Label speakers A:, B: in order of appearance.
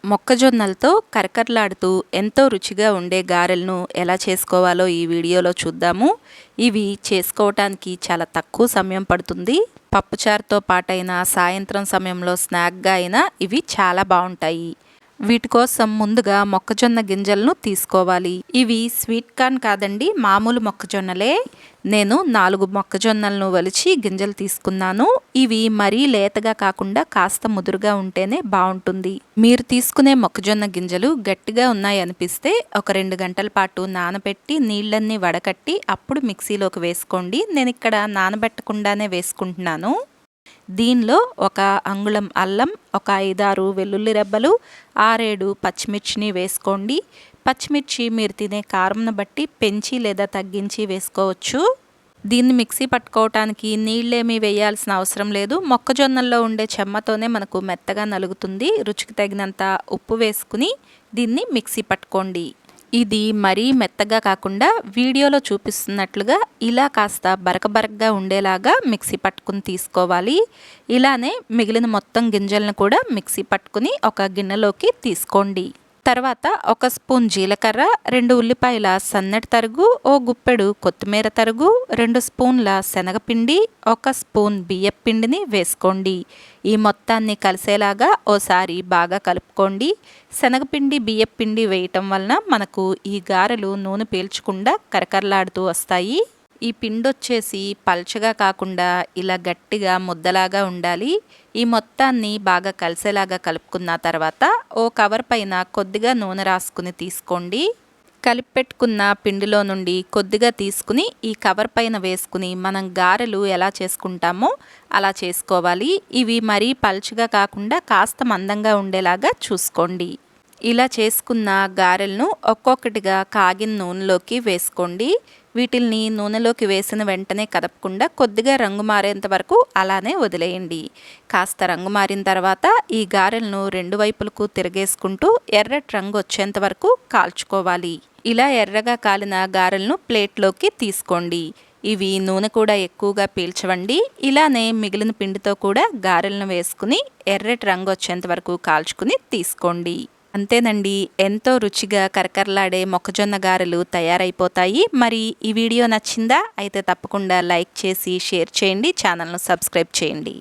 A: మొక్కజొన్నలతో కరకరలాడుతూ ఎంతో రుచిగా ఉండే గారెలను ఎలా చేసుకోవాలో ఈ వీడియోలో చూద్దాము. ఇవి చేసుకోవటానికి చాలా తక్కువ సమయం పడుతుంది. పప్పుచారుతో పాటైనా సాయంత్రం సమయంలో స్నాక్గా అయినా ఇవి చాలా బాగుంటాయి. వీటి కోసం ముందుగా మొక్కజొన్న గింజలను తీసుకోవాలి. ఇవి స్వీట్ కార్న్ కాదండి, మామూలు మొక్కజొన్నలే. నేను 4 మొక్కజొన్నలను వలిచి గింజలు తీసుకున్నాను. ఇవి మరీ లేతగా కాకుండా కాస్త ముదురుగా ఉంటేనే బాగుంటుంది. మీరు తీసుకునే మొక్కజొన్న గింజలు గట్టిగా ఉన్నాయి అనిపిస్తే ఒక 2 గంటల పాటు నానబెట్టి నీళ్ళన్నీ వడకట్టి అప్పుడు మిక్సీలోకి వేసుకోండి. నేను ఇక్కడ నానబెట్టకుండానే వేసుకుంటున్నాను. దీనిలో ఒక అంగుళం అల్లం, ఒక 5-6 వెల్లుల్లి రెబ్బలు, 6-7 పచ్చిమిర్చిని వేసుకోండి. పచ్చిమిర్చి మీరు తినే కారంను బట్టి పెంచి లేదా తగ్గించి వేసుకోవచ్చు. దీన్ని మిక్సీ పట్టుకోవటానికి నీళ్ళేమీ వేయాల్సిన అవసరం లేదు. మొక్కజొన్నల్లో ఉండే చెమ్మతోనే మనకు మెత్తగా నలుగుతుంది. రుచికి తగినంత ఉప్పు వేసుకుని దీన్ని మిక్సీ పట్టుకోండి. ఇది మరీ మెత్తగా కాకుండా వీడియోలో చూపిస్తున్నట్లుగా ఇలా కాస్త బరకబరకగా ఉండేలాగా మిక్సీ పట్టుకుని తీసుకోవాలి. ఇలానే మిగిలిన మొత్తం గింజలను కూడా మిక్సీ పట్టుకుని ఒక గిన్నెలోకి తీసుకోండి. తర్వాత ఒక స్పూన్ జీలకర్ర, 2 ఉల్లిపాయల సన్నటి తరుగు, ఓ గుప్పెడు కొత్తిమీర తరుగు, 2 స్పూన్ల శనగపిండి, 1 స్పూన్ బియ్యపిండిని వేసుకోండి. ఈ మొత్తాన్ని కలిసేలాగా ఓసారి బాగా కలుపుకోండి. శనగపిండి బియ్యపిండి వేయటం వలన మనకు ఈ గారెలు నూనె పీల్చకుండా కరకరలాడుతూ వస్తాయి. ఈ పిండి వచ్చేసి పల్చగా కాకుండా ఇలా గట్టిగా ముద్దలాగా ఉండాలి. ఈ మొత్తాన్ని బాగా కలిసేలాగా కలుపుకున్న తర్వాత ఓ కవర్ పైన కొద్దిగా నూనె రాసుకుని తీసుకోండి. కలిపి పెట్టుకున్న పిండిలో నుండి కొద్దిగా తీసుకుని ఈ కవర్ పైన వేసుకుని మనం గారెలు ఎలా చేసుకుంటామో అలా చేసుకోవాలి. ఇవి మరీ పల్చగా కాకుండా కాస్త మందంగా ఉండేలాగా చూసుకోండి. ఇలా చేసుకున్న గారెలను ఒక్కొక్కటిగా కాగిన నూనెలోకి వేసుకోండి. వీటిల్ని నూనెలోకి వేసిన వెంటనే కదపకుండా కొద్దిగా రంగు మారేంత వరకు అలానే వదిలేయండి. కాస్త రంగు మారిన తర్వాత ఈ గారెలను 2 వైపులకు తిరగేసుకుంటూ ఎర్రటి రంగు వచ్చేంత వరకు కాల్చుకోవాలి. ఇలా ఎర్రగా కాలిన గారెలను ప్లేట్లోకి తీసుకోండి. ఇవి నూనె కూడా ఎక్కువగా పీల్చవండి. ఇలానే మిగిలిన పిండితో కూడా గారెలను వేసుకుని ఎర్రటి రంగు వచ్చేంత వరకు కాల్చుకుని తీసుకోండి. అంతేనండి, ఎంతో రుచిగా కరకరలాడే మొక్కజొన్న గారెలు తయారైపోతాయి. మరి ఈ వీడియో నచ్చిందా? అయితే తప్పకుండా లైక్ చేసి షేర్ చేయండి. ఛానల్ను సబ్స్క్రైబ్ చేయండి.